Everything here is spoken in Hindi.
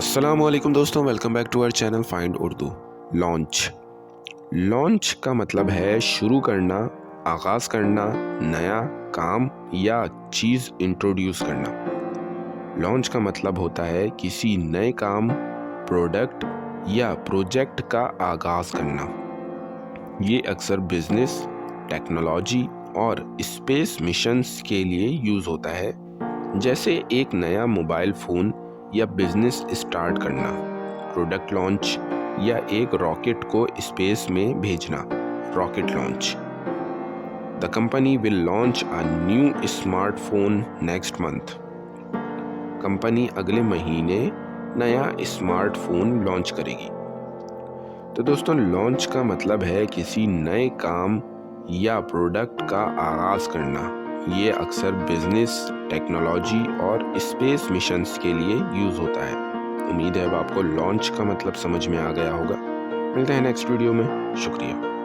अस्सलामुअलैकुम दोस्तों, welcome back to our channel Find Urdu. Launch का मतलब है शुरू करना, आगाज़ करना, नया काम या चीज़ इंट्रोड्यूस करना। लॉन्च का मतलब होता है किसी नए काम, प्रोडक्ट या प्रोजेक्ट का आगाज़ करना। ये अक्सर बिजनेस, टेक्नोलॉजी और स्पेस मिशंस के लिए यूज़ होता है, जैसे एक नया मोबाइल फ़ोन या बिजनेस स्टार्ट करना, प्रोडक्ट लॉन्च या एक रॉकेट को स्पेस में भेजना, rocket launch. The company will launch a new smartphone next month. Company अगले महीने नया स्मार्टफोन लॉन्च करेगी। तो दोस्तों, लॉन्च का मतलब है किसी नए काम या प्रोडक्ट का आगाज़ करना। ये अक्सर बिजनेस, टेक्नोलॉजी और स्पेस मिशंस के लिए यूज़ होता है। उम्मीद है अब आपको लॉन्च का मतलब समझ में आ गया होगा। मिलते हैं नेक्स्ट वीडियो में। शुक्रिया।